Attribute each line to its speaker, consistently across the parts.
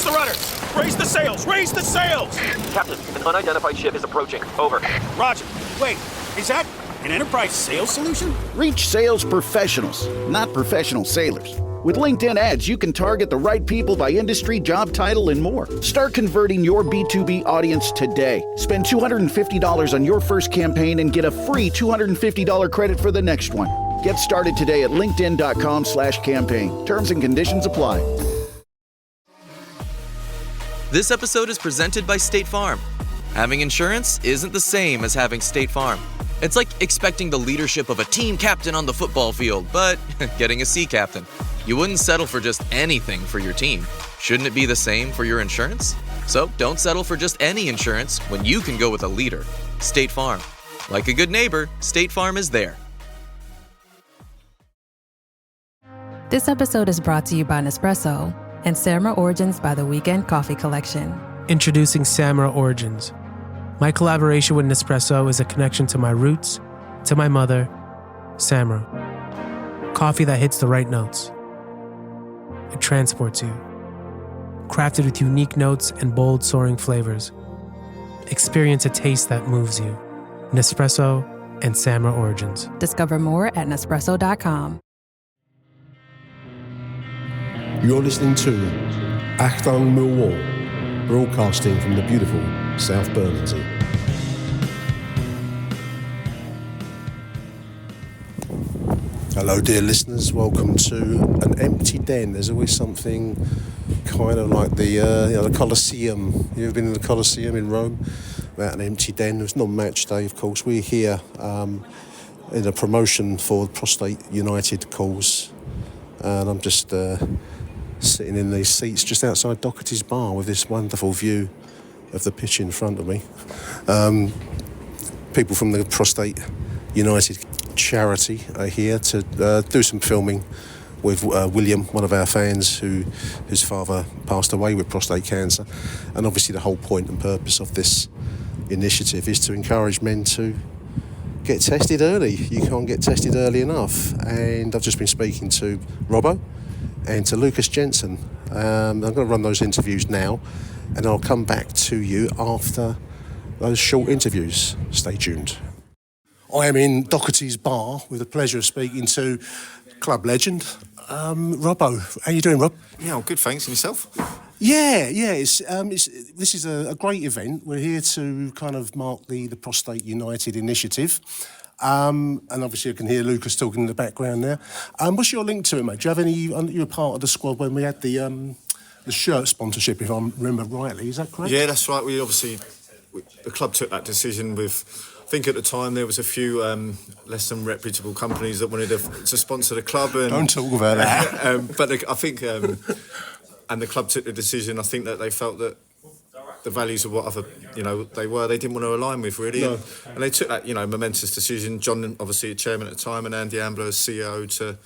Speaker 1: the rudder! Raise the sails! Raise the sails!
Speaker 2: Captain, an unidentified ship is approaching. Over.
Speaker 1: Roger. Wait, is that an Enterprise sales solution?
Speaker 3: Reach sales professionals, not professional sailors. With LinkedIn ads, you can target the right people by industry, job title, and more. Start converting your B2B audience today. Spend $250 on your first campaign and get a free $250 credit for the next one. Get started today at linkedin.com/campaign. Terms and conditions apply.
Speaker 4: This episode is presented by State Farm. Having insurance isn't the same as having State Farm. It's like expecting the leadership of a team captain on the football field, but getting a sea captain. You wouldn't settle for just anything for your team. Shouldn't it be the same for your insurance? So don't settle for just any insurance when you can go with a leader. State Farm. Like a good neighbor, State Farm is there.
Speaker 5: This episode is brought to you by Nespresso and Samra Origins by the Weekend Coffee Collection.
Speaker 6: Introducing Samra Origins. My collaboration with Nespresso is a connection to my roots, to my mother, Samra. Coffee that hits the right notes. It transports you. Crafted with unique notes and bold, soaring flavors. Experience a taste that moves you. Nespresso and Samra Origins.
Speaker 5: Discover more at Nespresso.com.
Speaker 7: You're listening to Achtung, Millwall, broadcasting from the beautiful South Bermondsey. Hello, dear listeners. Welcome to an empty den. There's always something kind of like the Colosseum. You've been in the Colosseum in Rome? About an empty den. It's not match day, of course. We're here in a promotion for the Prostate United cause, and I'm just sitting in these seats just outside Doherty's Bar with this wonderful view of the pitch in front of me. People from the Prostate United charity are here to do some filming with William, one of our fans whose father passed away with prostate cancer. And obviously the whole point and purpose of this initiative is to encourage men to get tested early. You can't get tested early enough. And I've just been speaking to Robbo and to Lukas Jensen. I'm going to run those interviews now, and I'll come back to you after those short interviews. Stay tuned. I am in Doherty's Bar with the pleasure of speaking to club legend, Robbo. How you doing, Rob?
Speaker 8: Yeah, good, thanks. And yourself?
Speaker 7: Yeah. This is a great event. We're here to kind of mark the Prostate United initiative. And obviously I can hear Lucas talking in the background now. What's your link to it, mate? Do you have any... You were part of the squad when we had the shirt sponsorship, if I remember rightly. Is that correct?
Speaker 8: Yeah, that's right. The club took that decision with... I think at the time there was a few less than reputable companies that wanted to sponsor the club. And,
Speaker 7: don't talk about that.
Speaker 8: But I think... and the club took the decision. I think that they felt that the values of what other, they didn't want to align with, really. No. And they took that, momentous decision. John, obviously a chairman at the time, and Andy Ambler as CEO, to,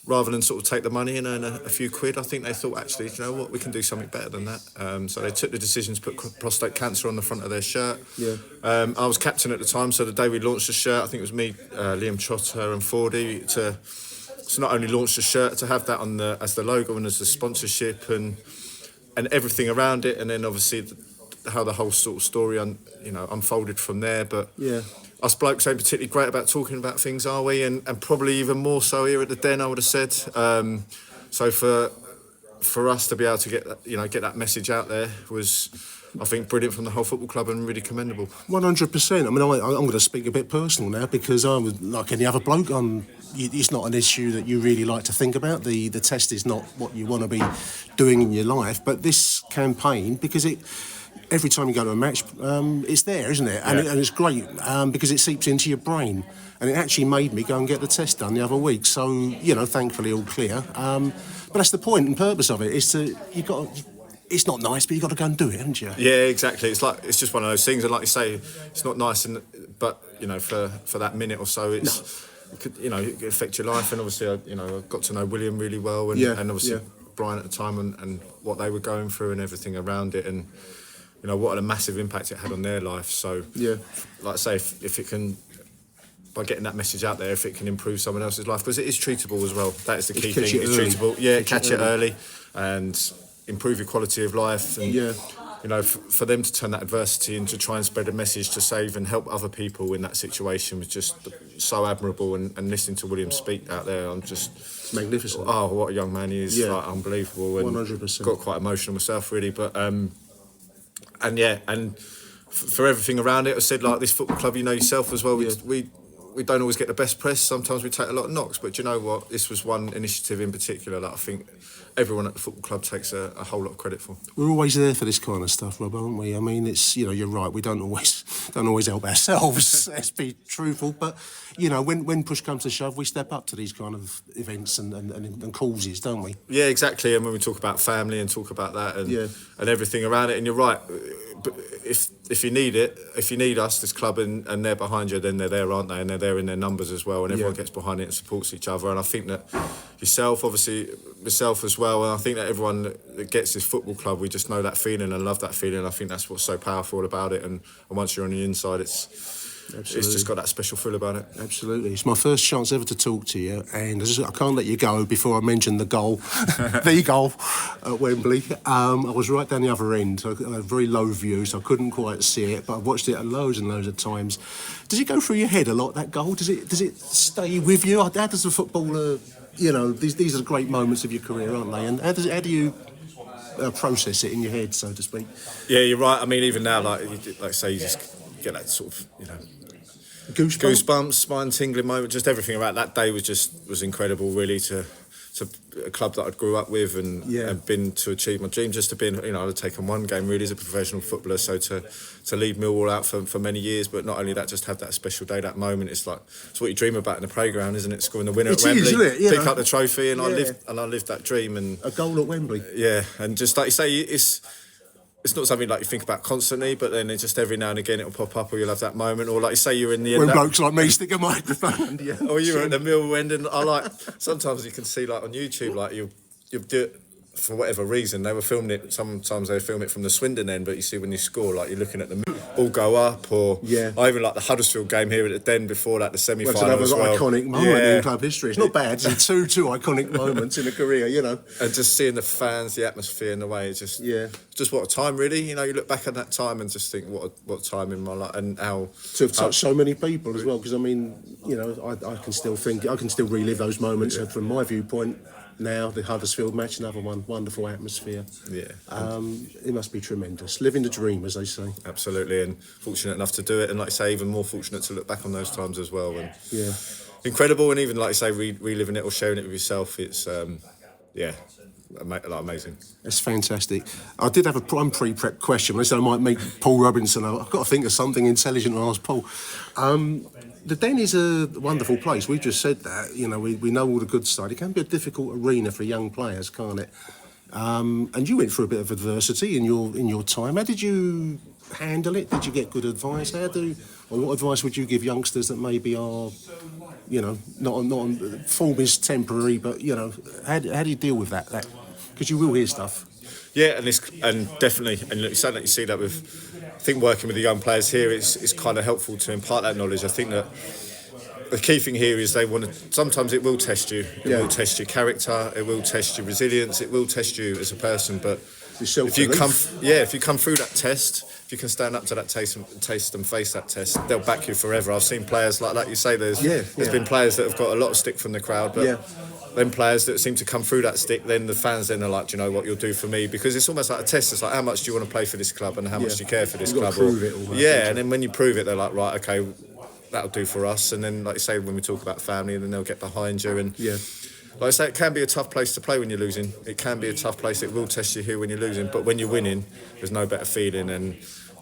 Speaker 8: rather than sort of take the money and earn a few quid, I think they thought, actually, you know what, we can do something better than that. So they took the decision to put prostate cancer on the front of their shirt. Yeah. I was captain at the time, so the day we launched the shirt, I think it was me, Liam Trotter and Fordy, to not only launch the shirt, to have that on as the logo and as the sponsorship and everything around it, and then obviously how the whole sort of story unfolded from there. But yeah, us blokes ain't particularly great about talking about things, are we? And probably even more so here at the Den, I would have said. So for us to be able to get that message out there was, I think, brilliant from the whole football club and really commendable. 100%. I mean, I'm going to speak a bit personal now, because I was like any other bloke. It's not an issue that you really like to think about. The test is not what you want to be doing in your life. But this campaign, because every time you go to a match, it's there, isn't it? And, and it's great because it seeps into your brain. And it actually made me go and get the test done the other week. So, thankfully all clear. But that's the point and purpose of it, is it's not nice, but you've got to go and do it, haven't you? Yeah, exactly. It's just one of those things, and like you say, it's not nice, but for that minute or so, it could affect your life. And obviously, I got to know William really well, and obviously Brian at the time, and what they were going through and everything around it, and what a massive impact it had on their life. So, like I say, if it can, by getting that message out there, if it can improve someone else's life, because it is treatable as well. That is the key thing. It's treatable. Yeah, catch it early, and improve your quality of life. And, you know, for them to turn that adversity and to try and spread a message to save and help other people in that situation was just so admirable. And listening to William speak out there, I'm just...
Speaker 7: It's magnificent.
Speaker 8: Oh, what a young man he is. Like, unbelievable. And
Speaker 7: 100%.
Speaker 8: Got quite emotional myself, really. But, for everything around it, I said, like, this football club, you know yourself as well, we don't always get the best press. Sometimes we take a lot of knocks, but do you know what? This was one initiative in particular that I think everyone at the football club takes a whole lot of credit for.
Speaker 7: We're always there for this kind of stuff, Rob, aren't we? I mean, it's, you know, you're right. We don't always help ourselves. Let's be truthful, but you know, when push comes to shove, we step up to these kind of events and causes, don't we?
Speaker 8: Yeah, exactly. And when we talk about family and talk about that and everything around it, and you're right. But if you need it, if you need us, this club, and they're behind you, then they're there, aren't they? And they're there in their numbers as well, and everyone gets behind it and supports each other. And I think that yourself, obviously, myself as well, and I think that everyone that gets this football club, we just know that feeling and love that feeling. I think that's what's so powerful about it. And once you're on the inside, it's just got that special feel about it.
Speaker 7: Absolutely. It's my first chance ever to talk to you, and I can't let you go before I mention the goal, the goal at Wembley. I was right down the other end, so I had a very low view, so I couldn't quite see it, but I've watched it loads and loads of times. Does it go through your head a lot, that goal? Does it stay with you? How does a footballer, you know, these are the great moments of your career, aren't they? And how do you process it in your head, so to speak?
Speaker 8: Yeah, you're right. I mean, even now, like say, you just get that sort of, you know, goosebumps, spine tingling moment. Just everything about that day was incredible. Really, to a club that I grew up with and been to achieve my dream. Just to be, you know, I'd taken one game really as a professional footballer. So to lead Millwall out for many years, but not only that, just have that special day, that moment. It's like it's what you dream about in the playground, isn't it? Scoring the winner at Wembley,
Speaker 7: isn't it?
Speaker 8: Pick up the trophy, and I lived that dream. And
Speaker 7: a goal at Wembley.
Speaker 8: Yeah, and just like you say, it's not something like you think about constantly, but then it's just every now and again it'll pop up, or you'll have that moment, or like you say, you're in the end.
Speaker 7: When blokes like me stick a microphone,
Speaker 8: or you're at the Millwall end, and I like sometimes you can see like on YouTube, like you do it for whatever reason. They were filming it. Sometimes they film it from the Swindon end, but you see when you score, like you're looking at the ball go up, or I even like the Huddersfield game here at the Den before that, the semi-final as well.
Speaker 7: Iconic moment in club history. It's not bad. It's two iconic moments in a career, you know.
Speaker 8: And just seeing the fans, the atmosphere, and the way it's just what a time, really. You know, you look back at that time and just think what a time in my life, and how
Speaker 7: to have touched so many people as well. Because I mean, you know, I can still relive those moments from my viewpoint. Now the Huddersfield match, another one, wonderful atmosphere. Yeah, it must be tremendous. Living the dream, as they say.
Speaker 8: Absolutely, and fortunate enough to do it, and like I say, even more fortunate to look back on those times as well. And incredible, and even like I say, reliving it or sharing it with yourself, it's amazing.
Speaker 7: It's fantastic. I did have one pre-prep question. I said I might meet Paul Robinson. I've got to think of something intelligent to ask Paul. The Den is a wonderful place. We've just said that. You know, we know all the good side. It can be a difficult arena for young players, can't it? And you went through a bit of adversity in your time. How did you handle it? Did you get good advice? What advice would you give youngsters that maybe are, you know, not on form is temporary, but you know, how do you deal with that? Because you will hear stuff.
Speaker 8: Yeah, and definitely, and you see that with. I think working with the young players here, it's kind of helpful to impart that knowledge. I think that the key thing here is they want to. Sometimes it will test you. It will test your character. It will test your resilience. It will test you as a person. But if you come through that test, if you can stand up to that taste and face that test, they'll back you forever. I've seen players like you say. There's been players that have got a lot of stick from the crowd, but. Then players that seem to come through that stick, then the fans then are like, do you know what you'll do for me? Because it's almost like a test. It's like, how much do you want to play for this club and how much do you care for this club?
Speaker 7: Prove it all
Speaker 8: and then when you prove it, they're like, right, okay, that'll do for us. And then, like you say, when we talk about family, then they'll get behind you. And like I say, it can be a tough place to play when you're losing. It can be a tough place. It will test you here when you're losing. But when you're winning, there's no better feeling. And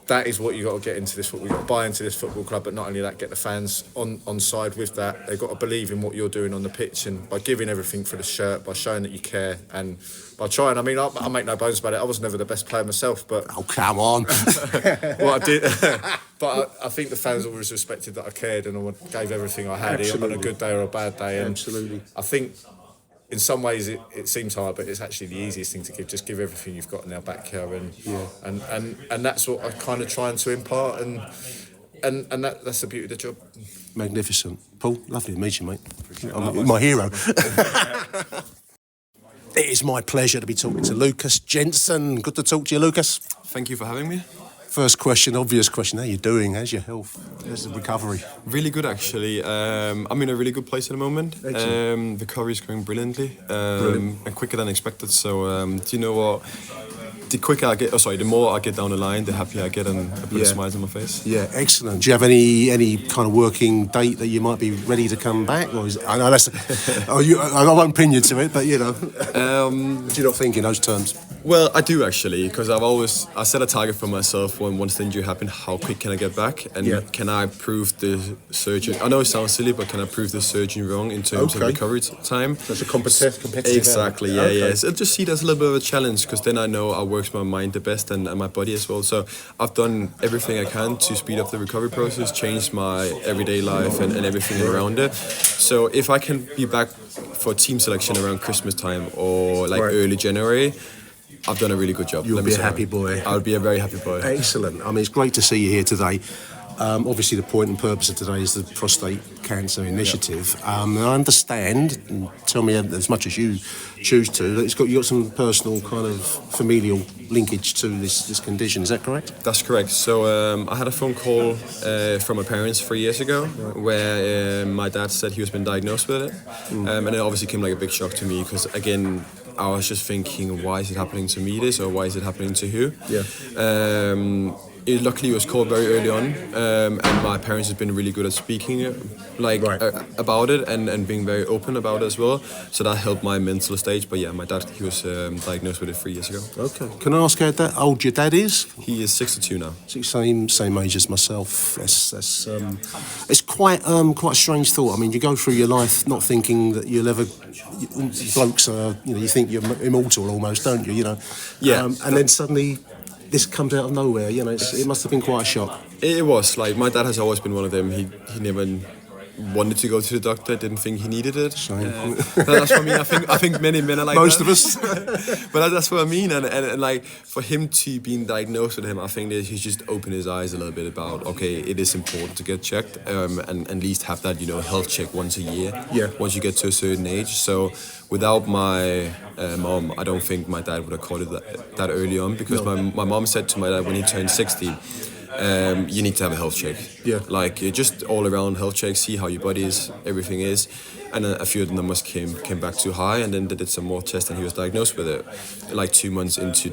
Speaker 8: that is what you got to get into this. What we got to buy into this football club, but not only that, get the fans on side with that. They've got to believe in what you're doing on the pitch, and by giving everything for the shirt, by showing that you care, and by trying. I mean, I make no bones about it. I was never the best player myself, but
Speaker 7: come on,
Speaker 8: what I did. But I think the fans always respected that I cared and I gave everything I had on a good day or a bad day. And
Speaker 7: absolutely,
Speaker 8: I think. In some ways, it seems hard, but it's actually the easiest thing to give. Just give everything you've got in their back here, and that's what I'm kind of trying to impart, and that's the beauty of the job.
Speaker 7: Magnificent, Paul. Lovely to meet you, mate. My hero. It is my pleasure to be talking to Lukas Jensen. Good to talk to you, Lukas.
Speaker 9: Thank you for having me.
Speaker 7: First question, obvious question. How are you doing? How's your health? How's the recovery?
Speaker 9: Really good, actually. I'm in a really good place at the moment. Recovery is going brilliantly, and quicker than expected. So, do you know what? The more I get down the line, the happier I get and a bit of smiles on my face.
Speaker 7: Yeah, excellent. Do you have any kind of working date that you might be ready to come back? Or is I know that's I won't pin you to it, but you know, do you not think in those terms?
Speaker 9: Well, I do actually, because I set a target for myself when once the injury happened. How quick can I get back, and can I prove the surgeon? I know it sounds silly, but can I prove the surgeon wrong in terms of recovery time?
Speaker 7: That's a competitive.
Speaker 9: Exactly. Yeah. So I just see it as a little bit of a challenge, because then I know I works my mind the best and my body as well. So I've done everything I can to speed up the recovery process, change my everyday life and everything around it. So if I can be back for team selection around Christmas time or early January, I've done a really good job.
Speaker 7: You'll be a happy boy.
Speaker 9: I'll be a very happy boy.
Speaker 7: Excellent. I mean, it's great to see you here today. Obviously, the point and purpose of today is the Prostate Cancer Initiative. I understand, and tell me as much as you choose to, that you got some personal kind of familial linkage to this condition. Is that correct?
Speaker 9: That's correct. So I had a phone call from my parents 3 years ago, where my dad said he was been diagnosed with it, and it obviously came like a big shock to me, because again, I was just thinking, why is it happening to me this, or why is it happening to who? Luckily, it was called very early on, and my parents have been really good at speaking about it and being very open about it as well. So that helped my mental stage. But yeah, my dad, he was diagnosed with it 3 years ago.
Speaker 7: Okay. Can I ask how old your dad is?
Speaker 9: He is 62 now.
Speaker 7: Same age as myself. It's quite a strange thought. I mean, you go through your life not thinking that you'll ever. Blokes are, you think you're immortal almost, don't you?
Speaker 9: Yeah.
Speaker 7: And then suddenly, this comes out of nowhere. It must have been quite a shock.
Speaker 9: It was. Like, my dad has always been one of them. He never wanted to go to the doctor, didn't think he needed it. That's what I mean. I think many men are like
Speaker 7: most
Speaker 9: that.
Speaker 7: of us.
Speaker 9: But that's what I mean. And like, for him to be diagnosed with him, I think that he's just opened his eyes a little bit about, okay, it is important to get checked, and at least have that, health check once a year.
Speaker 7: Yeah.
Speaker 9: Once you get to a certain age. So without my mom, I don't think my dad would have caught it that early on, because my mom said to my dad when he turned 60, you need to have a health check.
Speaker 7: Yeah.
Speaker 9: Like, just all around health check, see how your body is, everything is. And a few of the numbers came back too high, and then they did some more tests, and he was diagnosed with it like 2 months into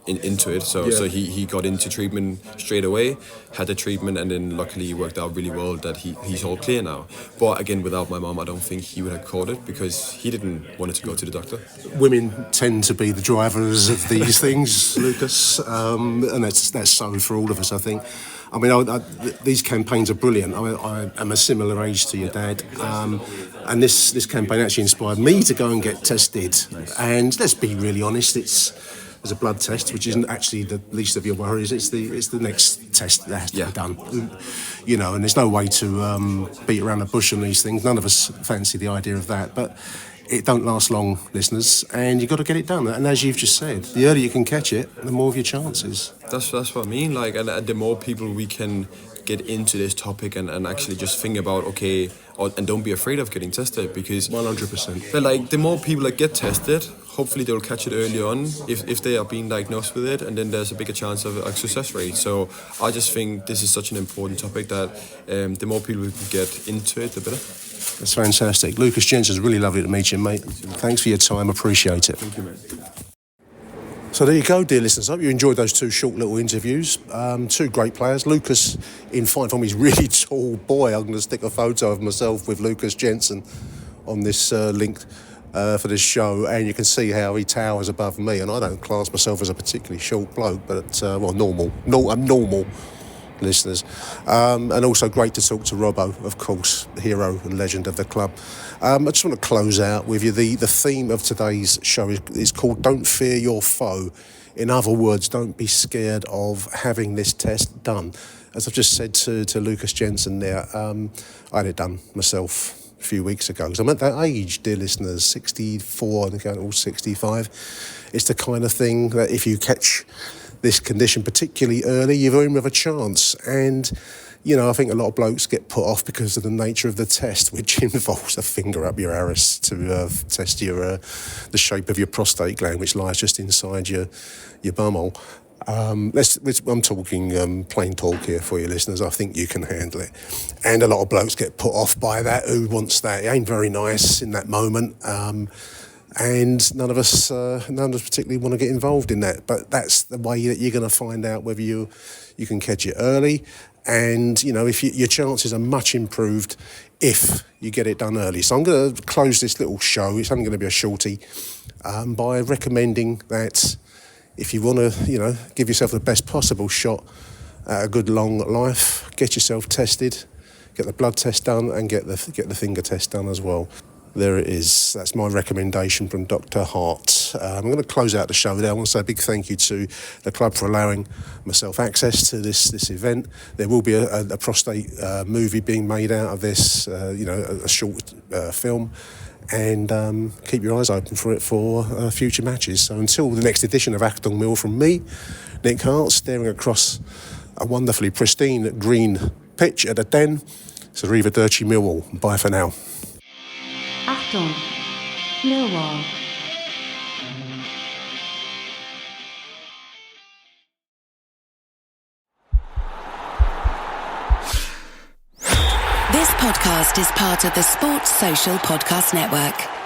Speaker 9: into it. So he got into treatment straight away, had the treatment, and then luckily it worked out really well that he's all clear now. But again, without my mom, I don't think he would have caught it, because he didn't want to go to the doctor.
Speaker 7: Women tend to be the drivers of these things, Lukas, and that's so for all of us, I think. I mean, these campaigns are brilliant. I am a similar age to your dad, and this campaign actually inspired me to go and get tested. Nice. And let's be really honest, there's a blood test, which isn't actually the least of your worries. It's the next test that has to be done. And there's no way to beat around the bush on these things. None of us fancy the idea of that, but it don't last long, listeners, and you've got to get it done. And as you've just said, the earlier you can catch it, the more of your chances.
Speaker 9: That's what I mean. Like, and the more people we can get into this topic and actually just think about, and don't be afraid of getting tested, because
Speaker 7: 100%.
Speaker 9: But like, the more people that get tested, hopefully they'll catch it early on if they are being diagnosed with it, and then there's a bigger chance of a success rate. So I just think this is such an important topic that the more people who can get into it, the better.
Speaker 7: That's fantastic. Lukas Jensen, it's really lovely to meet you, mate. Thanks for your time. Appreciate it.
Speaker 9: Thank you, mate.
Speaker 7: So there you go, dear listeners. I hope you enjoyed those two short little interviews. Two great players. Lukas in fine form. He's a really tall boy. I'm going to stick a photo of myself with Lukas Jensen on this link for this show, and you can see how he towers above me. And I don't class myself as a particularly short bloke, but normal. No, I'm normal, listeners. And also great to talk to Robbo, of course, hero and legend of the club. I just want to close out with you. The theme of today's show is called Don't Fear Your Foe. In other words, don't be scared of having this test done. As I've just said to Lukas Jensen there, I had it done myself a few weeks ago, because I'm at that age, dear listeners, 64 and going all 65. It's the kind of thing that if you catch this condition particularly early, you've only have a chance. And I think a lot of blokes get put off because of the nature of the test, which involves a finger up your arse to test the shape of your prostate gland, which lies just inside your bumhole. I'm talking plain talk here for you listeners. I think you can handle it. And a lot of blokes get put off by that. Who wants that? It ain't very nice in that moment. And none of us particularly want to get involved in that. But that's the way that you're going to find out whether you can catch it early. And, if your chances are much improved if you get it done early. So I'm going to close this little show. It's only going to be a shorty by recommending that if you want to, give yourself the best possible shot at a good long life, get yourself tested, get the blood test done, and get the finger test done as well. There it is. That's my recommendation from Dr. Hart. I'm going to close out the show there. I want to say a big thank you to the club for allowing myself access to this event. There will be a prostate movie being made out of this, a short film. And keep your eyes open for it for future matches. So until the next edition of Achtung Mill from me, Nick Hart, staring across a wonderfully pristine green pitch at the Den, it's arrivederci Millwall. Bye for now.
Speaker 10: Achtung, Millwall.
Speaker 11: This podcast is part of the Sports Social Podcast Network.